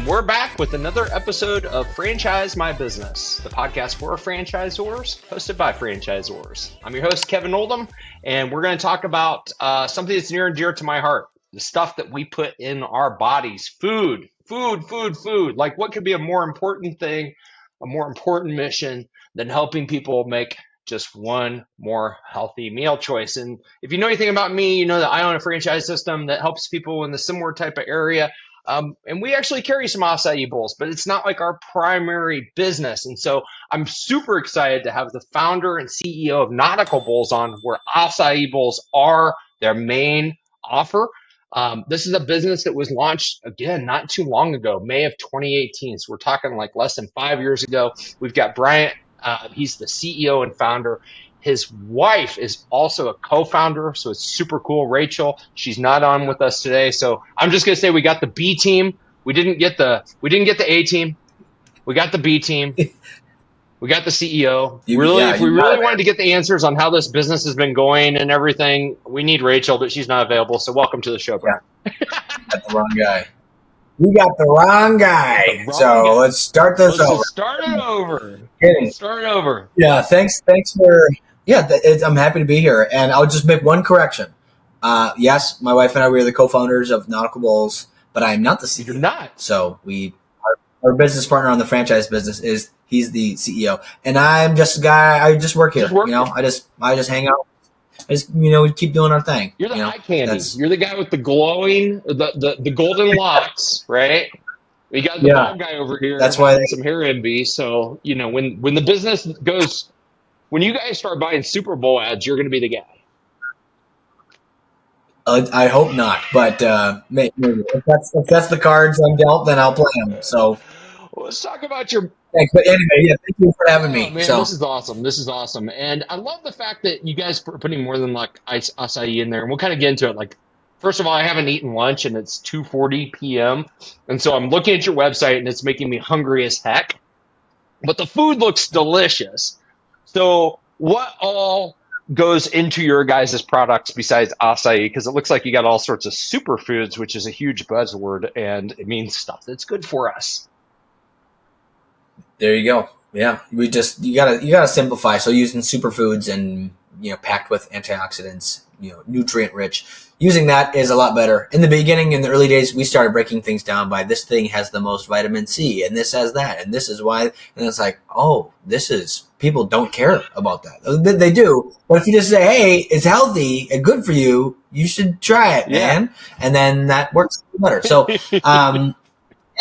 And we're back with another episode of Franchise My Business, the podcast for franchisors, hosted by franchisors. I'm your host, Kevin Oldham, and we're going to talk about something that's near and dear to my heart, the stuff that we put in our bodies, food. Like, what could be a more important thing, a more important mission than helping people make just one more healthy meal choice? And if you know anything about me, you know that I own a franchise system that helps people in the similar type of area. And we actually carry some acai bowls, but it's not like our primary business. And so I'm super excited to have the founder and CEO of Nautical Bowls on, where acai bowls are their main offer. This is a business that was launched, again, not too long ago, May of 2018. So we're talking like less than 5 years ago. We've got Bryant. He's the CEO and founder. His wife is also a co-founder, so it's super cool. Rachel, she's not on with us today, so I'm just gonna say we got the B team. We didn't get the A team. We got the B team. We got the CEO. If we really wanted to get the answers on how this business has been going and everything, we need Rachel, but she's not available. So welcome to the show, bro. Yeah. Got the wrong guy. We got the wrong guy. Let's start this over. Start it over. Start it over. Yeah, thanks for. Yeah, I'm happy to be here, and I'll just make one correction. Yes, my wife and I, we are the co-founders of Nautical Bowls, but I am not the CEO. You're not. So our business partner on the franchise business he's the CEO, and I'm just a guy. I just work here. I just hang out. We keep doing our thing. You're the eye candy. You're the guy with the glowing, the golden locks, right? We got the bald guy over here. That's why some hair envy. So when the business goes. When you guys start buying Super Bowl ads, you're going to be the guy. I hope not, but maybe. If that's the cards I'm dealt, then I'll play them. So let's talk about your. Thanks, but anyway, thank you for having me. Man, this is awesome, and I love the fact that you guys are putting more than like acai in there, and we'll kind of get into it. Like, first of all, I haven't eaten lunch, and it's 2:40 p.m., and so I'm looking at your website, and it's making me hungry as heck. But the food looks delicious. So what all goes into your guys' products besides acai? Because it looks like you got all sorts of superfoods, which is a huge buzzword, and it means stuff that's good for us. There you go. Yeah, you gotta simplify. So using superfoods and packed with antioxidants, nutrient rich. Using that is a lot better. In the beginning, in the early days, we started breaking things down by this thing has the most vitamin C, and this has that, and this is why. And it's like, people don't care about that. They do, but if you just say, "Hey, it's healthy and good for you, you should try it, man," and then that works better. So,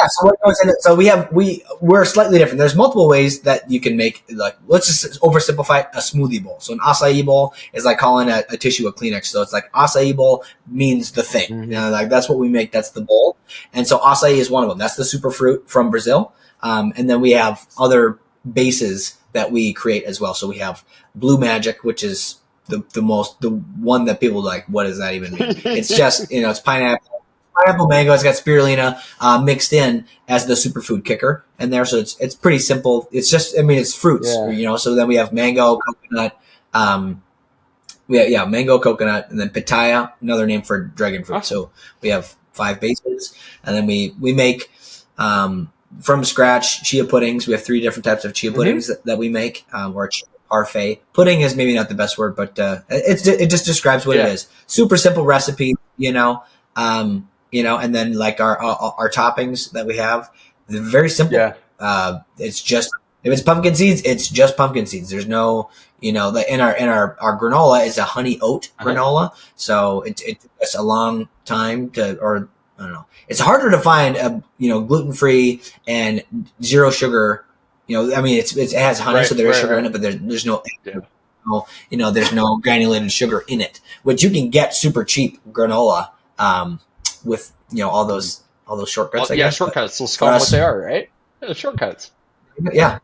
so what goes in it? So we're slightly different. There's multiple ways that you can make, like, let's just oversimplify a smoothie bowl. So an acai bowl is like calling a tissue a Kleenex. So it's like acai bowl means the thing. Mm-hmm. Like that's what we make. That's the bowl. And so acai is one of them. That's the superfruit from Brazil. And then we have other bases that we create as well. So we have Blue Magic, which is the one that people like, what does that even mean? It's just, it's pineapple mango. It's got spirulina mixed in as the superfood kicker in there. So it's pretty simple. It's just, it's fruits, so then we have mango, coconut, mango, coconut, and then pitaya, another name for dragon fruit. So we have 5 bases, and then we make from scratch chia puddings. We have 3 different types of chia puddings that we make, or chia parfait. Pudding is maybe not the best word, but it just describes what it is. Super simple recipe, and then like our toppings that we have, they're very simple. Yeah. It's just, if it's pumpkin seeds, it's just pumpkin seeds. There's no, in our granola is a honey oat granola. So it took us a long time I don't know. It's harder to find a, gluten-free and zero sugar, it has honey, so there is sugar in it, but there's no, there's no granulated sugar in it, which you can get super cheap granola, with all those shortcuts. Shortcuts. Let's call them what they are, right? Yeah, shortcuts. Yeah.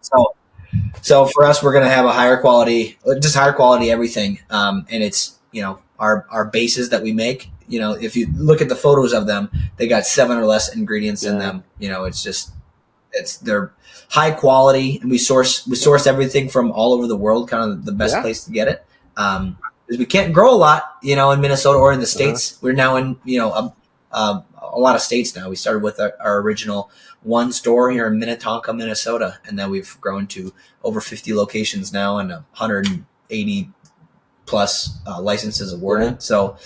So for us, we're gonna have a higher quality everything. And it's our bases that we make. If you look at the photos of them, they got 7 or less ingredients in them. They're high quality, and we source everything from all over the world. Kind of the best place to get it. Because we can't grow a lot, in Minnesota or in the States. We're now in, a lot of states now. We started with our original one store here in Minnetonka, Minnesota, and then we've grown to over 50 locations now and 180 plus licenses awarded. Yeah. So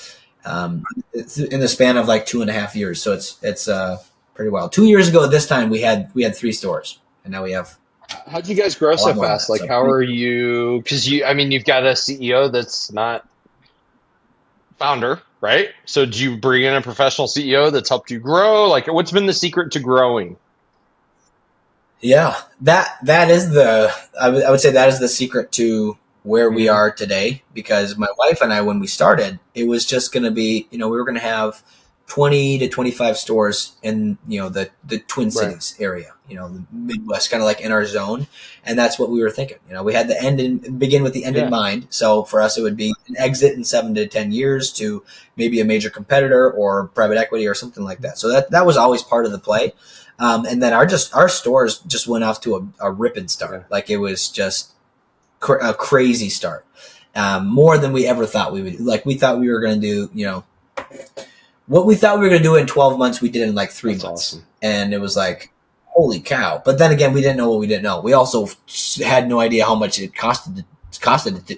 it's in the span of like 2.5 years. So it's pretty wild. 2 years ago at this time we had 3 stores, and now we have How'd you guys grow a so lot more than fast? that. Like, So how are you? Because you've got a CEO that's not founder, right? So, did you bring in a professional CEO that's helped you grow? Like, what's been the secret to growing? yeah, that is I would say that is the secret to where we Mhm. are today, because my wife and I, when we started, it was just going to be, we were going to have 20 to 25 stores in, the Twin Right. Cities area, the Midwest, kind of like in our zone. And that's what we were thinking. We had begin with the end in Yeah. mind. So for us, it would be an exit in 7 to 10 years to maybe a major competitor or private equity or something like that. So that was always part of the play. And then our stores just went off to a ripping start. Yeah. Like, it was just a crazy start, more than we ever thought we would. Like, we thought we were going to do, what we thought we were going to do in 12 months, we did in like 3 That's months. awesome. And it was like, holy cow. But then again, we didn't know what we didn't know. We also had no idea how much it costed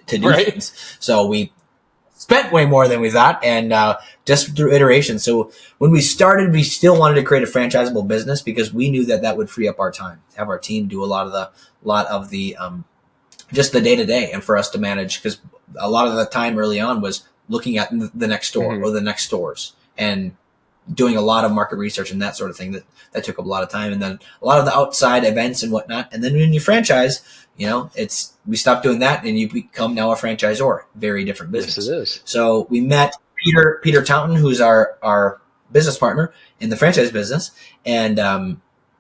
to do Right. things. So we spent way more than we thought, and just through iteration. So when we started, we still wanted to create a franchisable business because we knew that would free up our time, have our team do a lot of the just the day to day, and for us to manage, because a lot of the time early on was looking at the next store Mhm. or the next stores and doing a lot of market research and that sort of thing. That took up a lot of time, and then a lot of the outside events and whatnot. And then when you franchise, we stopped doing that, and you become now a franchisor. Very different business. Yes, it is. So we met Peter Taunton, who's our business partner in the franchise business, and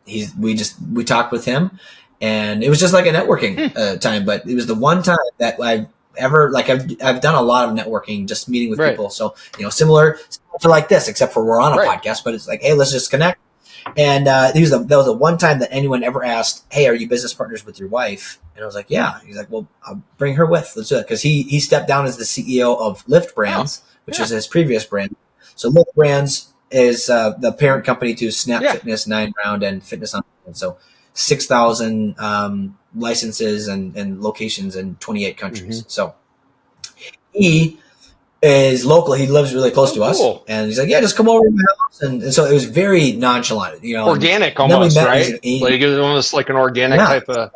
we talked with him, and it was just like a networking time. But it was the one time that I've done a lot of networking, just meeting with Right. people. So similar to like this, except for we're on a Right. podcast. But it's like, hey, let's just connect. And that was the one time that anyone ever asked, hey, are you business partners with your wife? And I was like, yeah. He's like, well, I'll bring her with. Let's do it. Because he stepped down as the CEO of Lyft Brands, which yeah. is his previous brand. So Lyft Brands is the parent company to Snap Yeah. Fitness, 9Round, and Fitness Unlimited. So 6,000 licenses and locations in 28 countries. So he is local. He lives really close to us. Cool. And he's like, yeah, just come over to my house. And so it was very nonchalant, Organic and then we almost, met, right? Like, it was almost like an organic type of.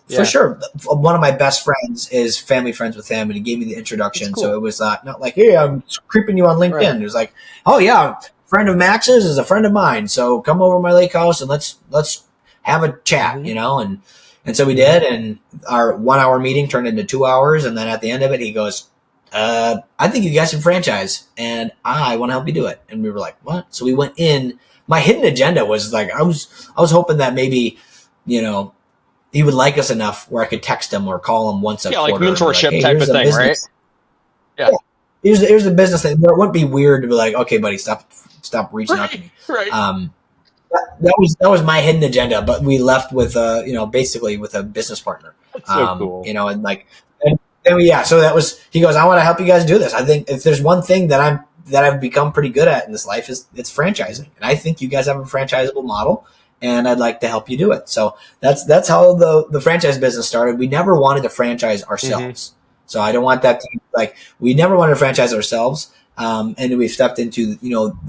For sure. One of my best friends is family friends with him, and he gave me the introduction. That's cool. So it was not like, hey, I'm creeping you on LinkedIn. Right. It was like, oh yeah, friend of Max's is a friend of mine. So come over to my lake house and let's have a chat, and so we did, and our 1 hour meeting turned into 2 hours, and then at the end of it, he goes, I think you guys should franchise, and I want to help you do it. And we were like, what? So we went in. My hidden agenda was like, I was hoping that maybe, he would like us enough where I could text him or call him once a quarter. Like mentorship hey, type of thing, right? Yeah. Here's the business thing. It wouldn't be weird to be like, okay, buddy, stop reaching out to me. Right. That was my hidden agenda, but we left with basically with a business partner. That's so cool. And like, so that was, he goes, I want to help you guys do this. I think if there's one thing that I've become pretty good at in this life, it's franchising. And I think you guys have a franchisable model, and I'd like to help you do it. So that's how the franchise business started. We never wanted to franchise ourselves. So I don't want that to be like, we never wanted to franchise ourselves. And we've stepped into,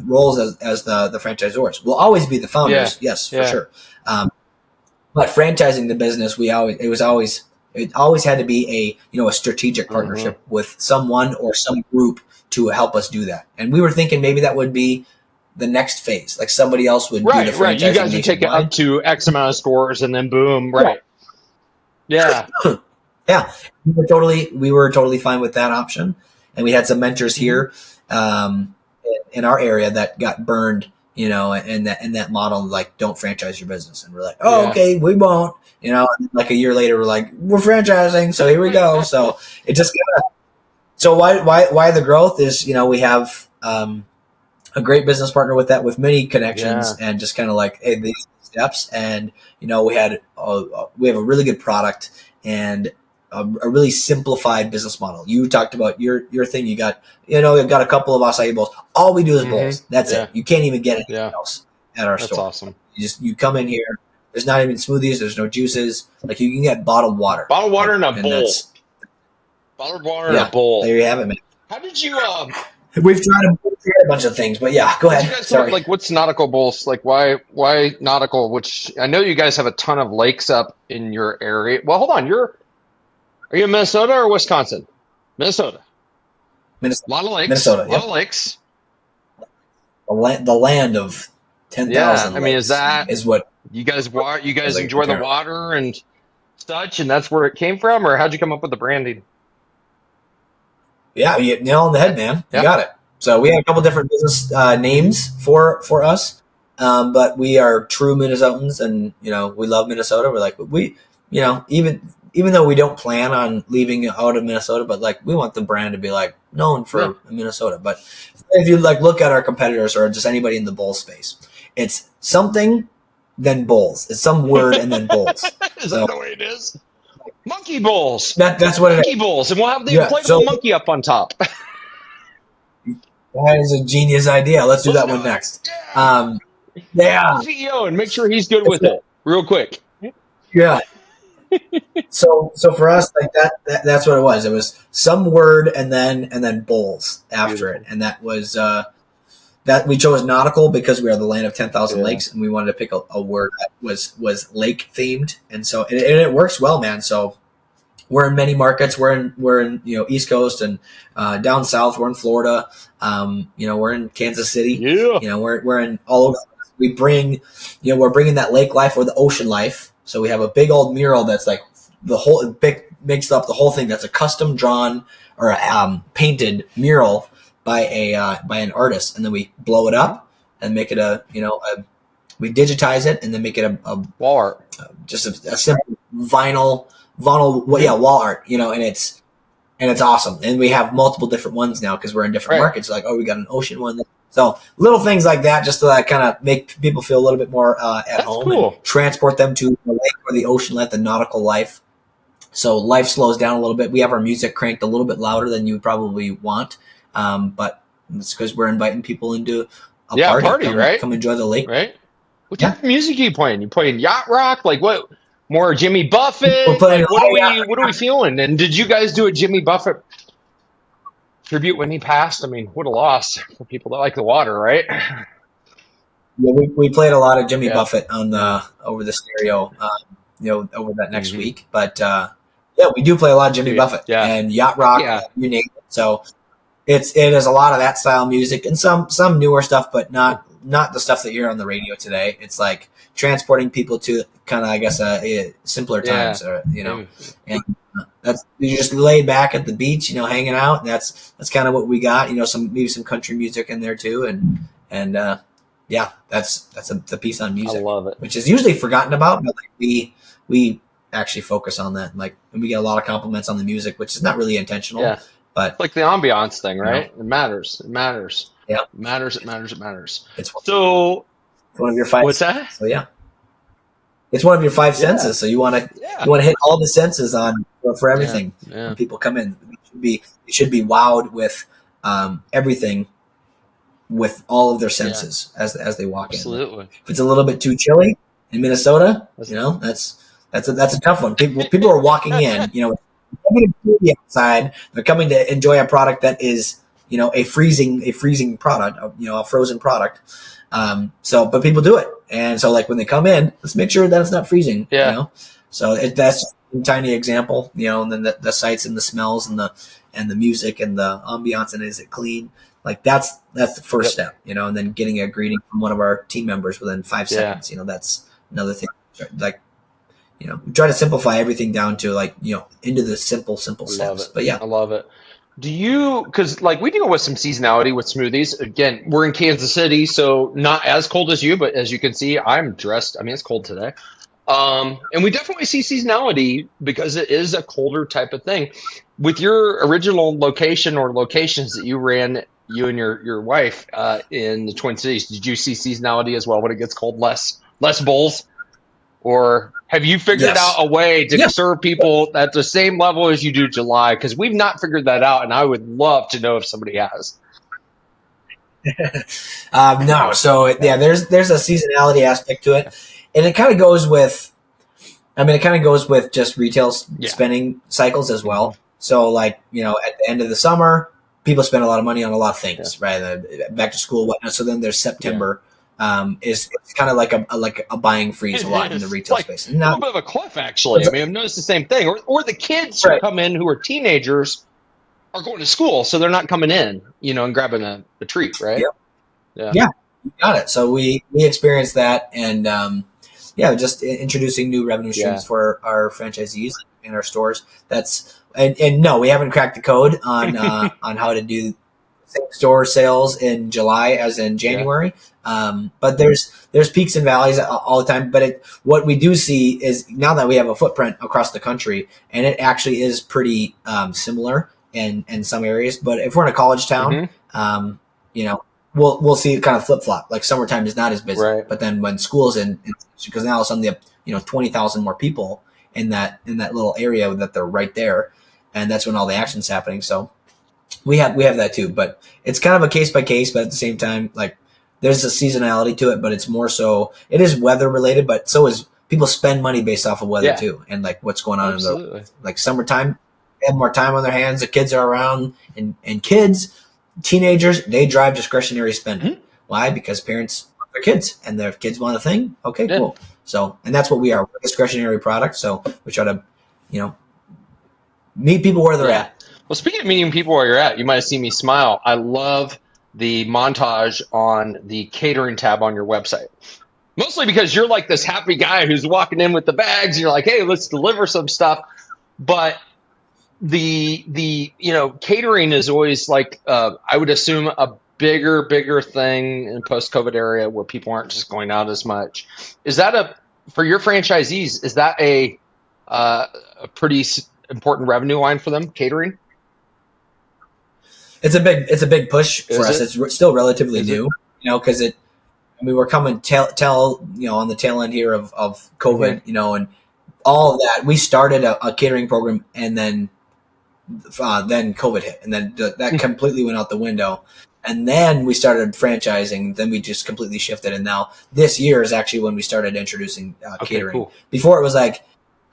roles as the franchisors. We'll always be the founders. Yes, for sure. But franchising the business, it always had to be a strategic partnership with someone or some group to help us do that. And we were thinking maybe that would be the next phase, like somebody else would do the franchising. Right. You guys would take it up to X amount of stores, and then boom. Right. Yeah. Yeah. We were totally fine with that option. And we had some mentors here in our area that got burned, in that model, like, don't franchise your business. And we're like, okay, we won't. And like a year later, we're like, we're franchising, so here we go. So it just so why the growth is, we have a great business partner with many connections, and just kind of like, hey, these steps, and we have a really good product, and a really simplified business model. You talked about your thing. You got a couple of acai bowls. All we do is bowls. That's it. You can't even get anything else at our store. That's awesome. You come in here. There's not even smoothies. There's no juices. Like you can get bottled water. Bottled water in a bowl. Bottled water in a bowl. There you have it, man. How did you? We've tried a bunch of things, but yeah, go ahead. Sorry. Like, what's nautical bowls? Like, why nautical? Which I know you guys have a ton of lakes up in your area. Well, hold on. Are you in Minnesota or Wisconsin? Minnesota. A lot of lakes. Minnesota. A lot of lakes. The land of 10,000. I mean, is what you guys enjoy the water and such, and that's where it came from, or how'd you come up with the branding? Yeah, you nail on the head, man. You got it. So we have a couple different business names for us, but we are true Minnesotans, and we love Minnesota. We're like even though we don't plan on leaving out of Minnesota, but like we want the brand to be like known for Minnesota. But if you like look at our competitors or just anybody in the bowl space, it's something then bowls. It's some word and then bowls. Is that the way it is? Monkey bowls. That's what it is. Monkey bowls, and we'll have the inflatable monkey up on top. That is a genius idea. Let's do that one next. CEO and make sure he's good with it real quick. Yeah. So for us, like that's what it was. It was some word and then bowls after it, and that was that we chose nautical because we are the land of 10,000 lakes, and we wanted to pick a word that was lake themed, and so and it works well, man. So we're in many markets. We're in East Coast and down south. We're in Florida. We're in Kansas City. Yeah. We're in all over. We're bringing that lake life or the ocean life. So we have a big old mural that's like makes up the whole thing. That's a custom drawn or painted mural by an artist, and then we blow it up and make it we digitize it and then make it a wall art, just a simple vinyl wall art, and it's awesome. And we have multiple different ones now because we're in different markets. Like, we got an ocean one. So little things like that, just to kind of make people feel a little bit more at home, and transport them to the lake or the ocean life, the nautical life. So life slows down a little bit. We have our music cranked a little bit louder than you probably want, but it's because we're inviting people into a party, right? Come enjoy the lake, right? What type of music are you playing? You playing yacht rock? Like what? More Jimmy Buffett? We're playing what are we feeling? And did you guys do a Jimmy Buffett tribute when he passed? I mean, what a loss for people that like the water, right? Yeah, we played a lot of Jimmy Buffett on over the stereo, over that next week. But we do play a lot of Jimmy Buffett and yacht rock, you name it. So it is a lot of that style music and some newer stuff, but not the stuff that you're on the radio today. It's like transporting people to kind of, I guess, simpler times, and that's you're just laid back at the beach, hanging out. And that's kind of what we got. Maybe some country music in there too, and that's the piece on music. I love it, which is usually forgotten about, but like we actually focus on that. And we get a lot of compliments on the music, which is not really intentional. Yeah. But like the ambiance thing, right? It matters. It matters. Yeah. It matters. It's one of your five. What's that? So it's one of your five senses. So you want to hit all the senses on for everything when people come in. You should be wowed with everything, with all of their senses as they walk in. Absolutely. If it's a little bit too chilly in Minnesota, that's a tough one. People are walking in, coming to the outside. They're coming to enjoy a product that is, a freezing product, a frozen product. But people do it. And so like when they come in, let's make sure that it's not freezing, So that's a tiny example, and then the sights and the smells and the music and the ambiance, and is it clean? Like that's the first step, and then getting a greeting from one of our team members within 5 seconds, that's another thing. Like, we try to simplify everything down to like, into the simple steps. But I love it. Because like we deal with some seasonality with smoothies. Again, we're in Kansas City, so not as cold as you, but as you can see, I'm dressed. I mean, it's cold today. And we definitely see seasonality because it is a colder type of thing. With your original location or locations that you ran, you and your wife, in the Twin Cities, did you see seasonality as well when it gets cold? Less bowls? Or have you figured out Yes. a way to Yeah. serve people at the same level as you do July? Because we've not figured that out, and I would love to know if somebody has. No. So yeah, there's a seasonality aspect to it, and it kind of goes with. I mean, it kind of goes with just retail Yeah. spending cycles as well. So, like, you know, at the end of the summer, people spend a lot of money on a lot of things, right? Back to school, whatnot. So then there's September. Is it's kind of like a buying freeze a lot in the retail space. And A little bit of a cliff, actually. I mean, I've noticed the same thing. Or the kids who come in who are teenagers are going to school, so they're not coming in, you know, and grabbing a treat, right? Yep. Yeah, you got it. So we experienced that, and just introducing new revenue streams for our franchisees and our stores. That's and no, we haven't cracked the code on on how to do same store sales in July as in January. But there's peaks and valleys all the time. But what we do see is now that we have a footprint across the country, and it actually is pretty similar in some areas. But if we're in a college town, you know, we'll see it kind of flip flop. Like summertime is not as busy, but then when school's in, because now all of a sudden they have 20,000 more people in that little area that they're right there, and that's when all the action's happening. So we have that too, but it's kind of a case by case. But at the same time, like there's a seasonality to it, but it's more so it is weather related, but so is people spend money based off of weather too, and like what's going on in the like summertime. They have more time on their hands. The kids are around, and kids. Teenagers, they drive discretionary spending. Why? Because parents want their kids, and their kids want a thing. Okay, cool. So, and that's what we are. We're a discretionary product. So we try to, meet people where they're at. Well, speaking of meeting people where you're at, you might have seen me smile. I love the montage on the catering tab on your website. Mostly because you're like this happy guy who's walking in with the bags. And you're like, hey, let's deliver some stuff. But the catering is always like I would assume a bigger thing in post-COVID area where people aren't just going out as much. Is that for your franchisees? Is that a pretty important revenue line for them? Catering. It's a big push for us. It's still relatively new, because we're coming on the tail end here of COVID, and all of that. We started a catering program, and then COVID hit, and then that completely went out the window. And then we started franchising. Then we just completely shifted, and now this year is actually when we started introducing catering. Cool. Before it was like,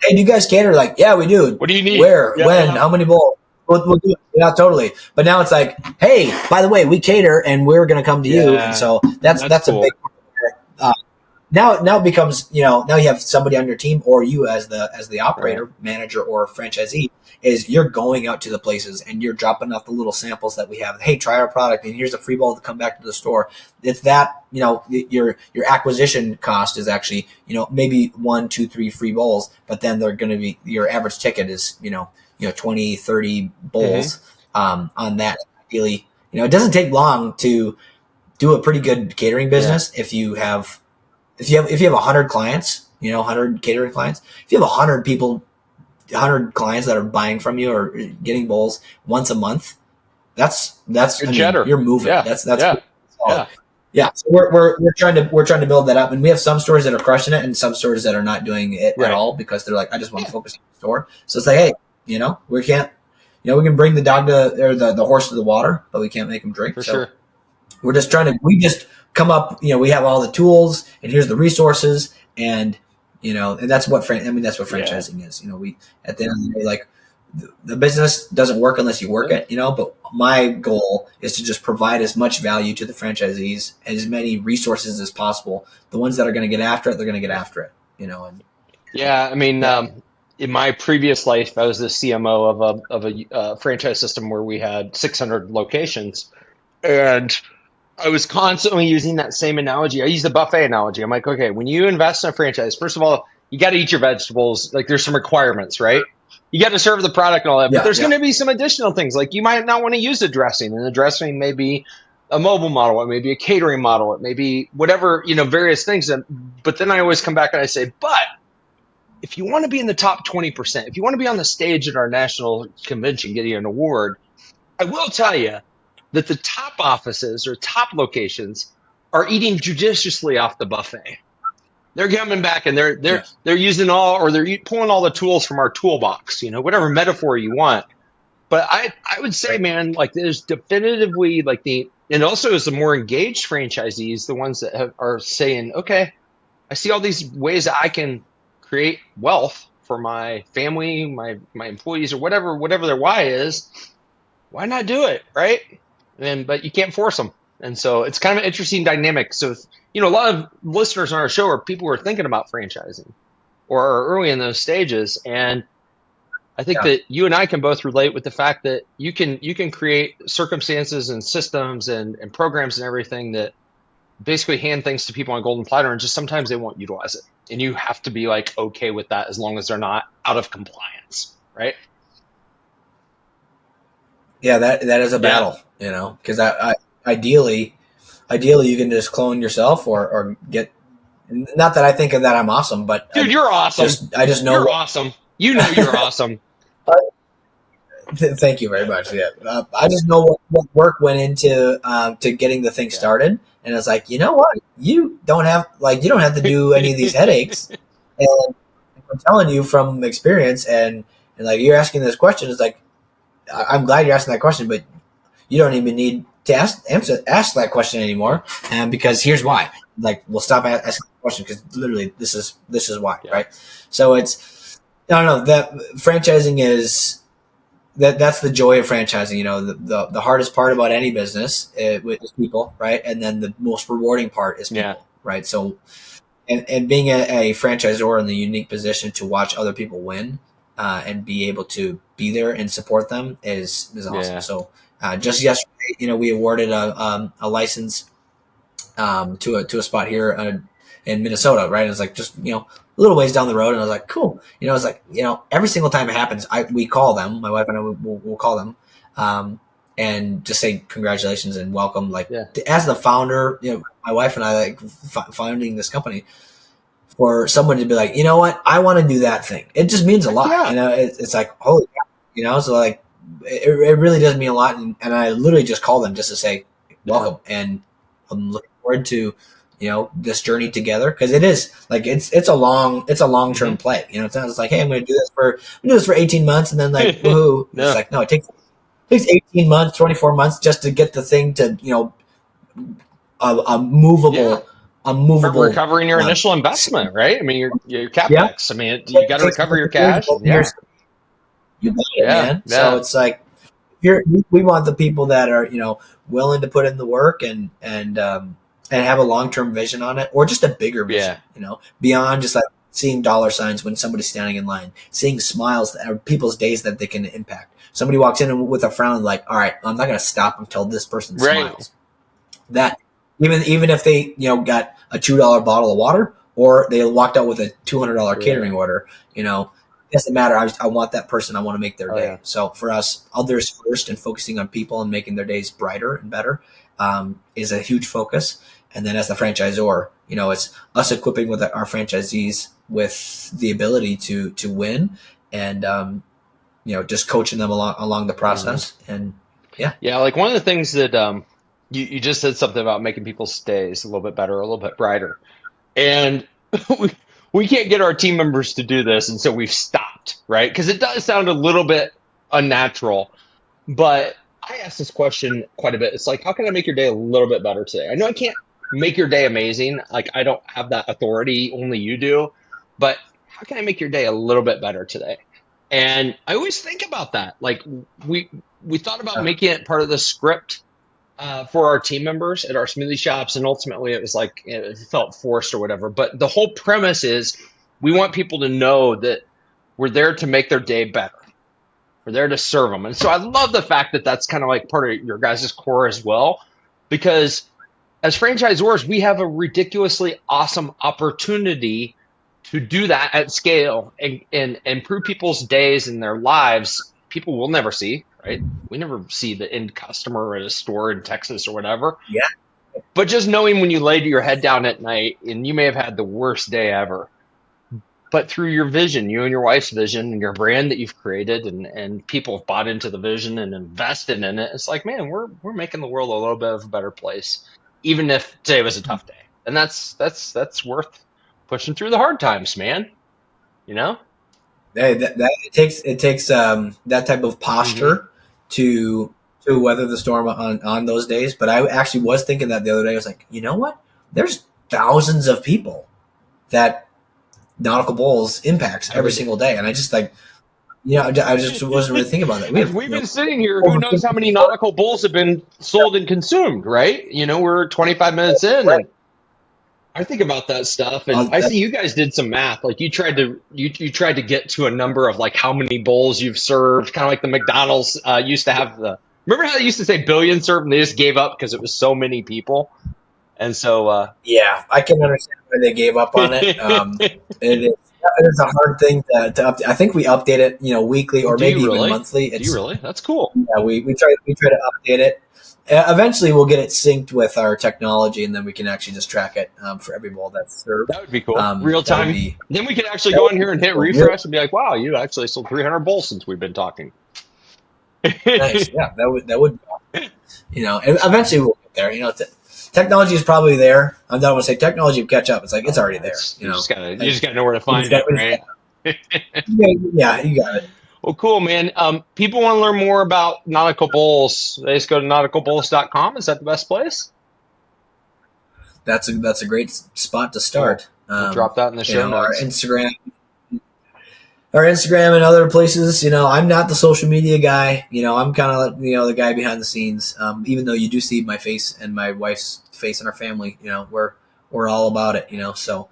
"Hey, do you guys cater?" Like, "Yeah, we do." What do you need? Where? When? How many bowls? We'll do it. Yeah, totally. But now it's like, "Hey, by the way, we cater, and we're going to come to you." And so that's cool. A big. Now it becomes, now you have somebody on your team, or you as the operator, manager, or franchisee, is you're going out to the places and you're dropping off the little samples that we have. Hey, try our product, and here's a free bowl to come back to the store. It's that, your acquisition cost is actually, maybe 1, 2, 3 free bowls, but then they're going to be, your average ticket is, 20, 30 bowls on that. Ideally, it doesn't take long to do a pretty good catering business if you have 100 clients, 100 catering clients. If you have 100 people, 100 clients that are buying from you or getting bowls once a month, that's you're moving. Yeah. That's yeah. So we're trying to build that up, and we have some stores that are crushing it, and some stores that are not doing it at all because they're like, I just want to focus on the store. So it's like, hey, we can't, we can bring the dog or the horse to the water, but we can't make them drink. For sure. We're just we just come up, we have all the tools, and here's the resources, and and that's what that's what franchising is. We at the end of the day, like the business doesn't work unless you work it. But my goal is to just provide as much value to the franchisees and as many resources as possible. The ones that are going to get after it, they're going to get after it. In my previous life, I was the CMO of a franchise system where we had 600 locations, and I was constantly using that same analogy. I use the buffet analogy. I'm like, okay, when you invest in a franchise, first of all, you got to eat your vegetables. Like there's some requirements, right? You got to serve the product and all that. But there's going to be some additional things. Like you might not want to use a dressing, and the dressing may be a mobile model. It may be a catering model. It may be whatever, various things. But then I always come back and I say, but if you want to be in the top 20%, if you want to be on the stage at our national convention getting an award, I will tell you that the top offices or top locations are eating judiciously off the buffet. they're coming back and they're they're Yes. they're using all, or they're pulling all the tools from our toolbox, whatever metaphor you want. But I would say, Right. man, like there's definitively like and also as the more engaged franchisees, the ones that are saying, okay, I see all these ways that I can create wealth for my family, my employees, or whatever their why is. Why not do it, right? But you can't force them, and so it's kind of an interesting dynamic. So, a lot of listeners on our show are people who are thinking about franchising or are early in those stages, and I think Yeah. that you and I can both relate with the fact that you can create circumstances and systems and programs and everything that basically hand things to people on a golden platter, and just sometimes they won't utilize it. And you have to be like okay with that as long as they're not out of compliance, right? Yeah, that is a Yeah. battle, because ideally you can just clone yourself or get. Not that I think of that I'm awesome, but Dude, you're awesome. I just know. You're awesome. You know you're awesome. Thank you very much. Yeah, I just know what work went into to getting the thing started, and it's like, you know what, you don't have to do any of these headaches, and I'm telling you from experience, and like you're asking this question, it's like I'm glad you're asking that question, but you don't even need to ask that question anymore, and because here's why. Like, we'll stop asking the question because literally this is why, right? So it's, I don't know, that franchising is. That's the joy of franchising. The hardest part about any business is people, right? And then the most rewarding part is people, right? So, and being a franchisor in the unique position to watch other people win and be able to be there and support them is awesome. Yeah. So, just yesterday, we awarded a license to a spot here in Minnesota, right? It was like just a little ways down the road, and I was like, cool. It's like every single time it happens, we call them. My wife and I will call them, and just say congratulations and welcome. Like, as the founder, my wife and I, like founding this company, for someone to be like, you know what, I want to do that thing. It just means a lot. Yeah. It's like, holy cow, so like it really does mean a lot, and I literally just call them just to say welcome, and I'm looking forward to this journey together, because it is like it's a long-term play. It's not just like, hey, I'm going to do this for 18 months and then like woohoo. It's like, no, it takes 18 months, 24 months just to get the thing to a movable recovering your initial investment, right? I mean, your capex. I mean, you got to recover your cash. You got it, man. So it's like, we want the people that are willing to put in the work and have a long-term vision on it, or just a bigger vision, beyond just like seeing dollar signs when somebody's standing in line, seeing smiles that are people's days that they can impact. Somebody walks in with a frown, like, all right, I'm not going to stop until this person smiles. That even if they got a $2 bottle of water, or they walked out with a $200 catering order, it doesn't matter. I want that person. I want to make their day. So for us, others first, and focusing on people and making their days brighter and better is a huge focus. And then as the franchisor, it's us equipping with our franchisees with the ability to win, and just coaching them along the process. And like one of the things that you just said something about making people's days a little bit better, a little bit brighter, and we can't get our team members to do this, and so we've stopped, right? Because it does sound a little bit unnatural, but I ask this question quite a bit. It's like, how can I make your day a little bit better today? I know I can't make your day amazing. Like, I don't have that authority. Only you do. But how can I make your day a little bit better today? And I always think about that. Like, we thought about making it part of the script for our team members at our smoothie shops, and ultimately it was like it felt forced or whatever. But the whole premise is we want people to know that we're there to make their day better. We're there to serve them. And so I love the fact that that's kind of like part of your guys' core as well, because as franchisors, we have a ridiculously awesome opportunity to do that at scale and improve people's days and their lives. People will never see, right? We never see the end customer at a store in Texas or whatever. Yeah. But just knowing when you lay your head down at night and you may have had the worst day ever, but through your vision, you and your wife's vision and your brand that you've created, and people have bought into the vision and invested in it, it's like, man, we're making the world a little bit of a better place, even if today was a tough day. And that's worth pushing through the hard times, man. You know? Hey, it takes that type of Hmm. posture to weather the storm on those days. But I actually was thinking that the other day. I was like, you know what? There's thousands of people that Nautical Bowls impacts every Every day. single day, and I just like, I just wasn't really thinking about that. We As have we've been sitting here, who over knows 50 how many stores. nautical bowls have been sold and consumed, right? We're 25 minutes in, Right. and I think about that stuff, and I see you guys did some math. Like you tried to get to a number of like how many bowls you've served, kind of like the McDonald's used to have the. Remember how they used to say billion served, and they just gave up because it was so many people, and so Yeah, I can understand why they gave up on it. It is a hard thing to update. I think we update it, weekly or do maybe you even really? monthly. Do you It's really? That's cool. Yeah, we try to update it. Eventually, we'll get it synced with our technology, and then we can actually just track it for every bowl that's served. That would be cool. Real That would time. be Then we could actually that go would in be here and hit cool. Really refresh and be like, "Wow, you actually sold 300 bowls since we've been talking." nice. Yeah, that would and eventually we'll get there. Technology is probably there. I don't want to say technology will catch up. It's like it's Oh already yeah, there. you just gotta know where to We just find got, it, we just right? yeah, you got it. Well, cool, man. People want to learn more about nautical bowls. They just go to nauticalbowls.com. Is that the best place? That's a great spot to Cool. start. We'll drop that in the show Our notes. Instagram and other places. I'm not the social media guy. I'm kind of the guy behind the scenes. Even though you do see my face and my wife's face and our family, we're all about it. So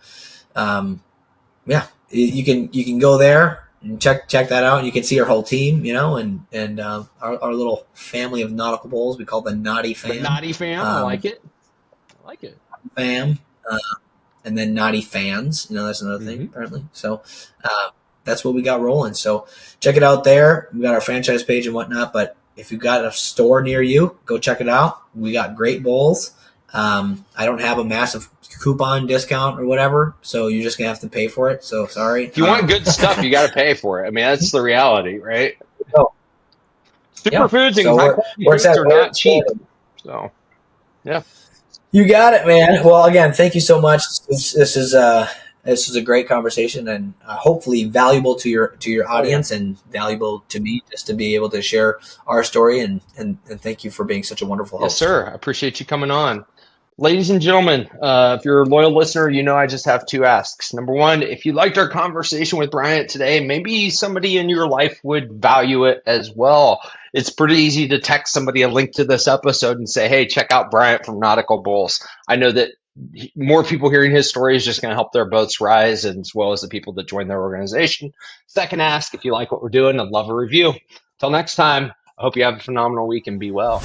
yeah, you can go there and check that out. You can see our whole team. And our little family of nautical bowls. We call the Naughty The Fam. naughty fam. I Um, like it. I like it. fam. And then Naughty Fans. That's another thing Hmm. apparently. So that's what we got rolling. So check it out there. We got our franchise page and whatnot. But if you've got a store near you, go check it out. We got great bowls. I don't have a massive coupon discount or whatever, so you're just gonna have to pay for it. So sorry. If you want good stuff, you got to pay for it. I mean, that's the reality, right? Oh, yeah. Superfoods and So high we're quality we're foods excited. are We're not cheap. excited. So, yeah. You got it, man. Well, again, thank you so much. This is a great conversation and hopefully valuable to your Oh, yeah. audience and valuable to me just to be able to share our story and thank you for being such a wonderful Yes, host. sir. I appreciate you coming on. Ladies and gentlemen, if you're a loyal listener, you know I just have two asks. Number one, if you liked our conversation with Bryant today, maybe somebody in your life would value it as well. It's pretty easy to text somebody a link to this episode and say, hey, check out Bryant from Nautical Bowls. I know that more people hearing his story is just going to help their boats rise, and as well as the people that join their organization. Second ask, if you like what we're doing, I'd love a review. Till next time, I hope you have a phenomenal week and be well.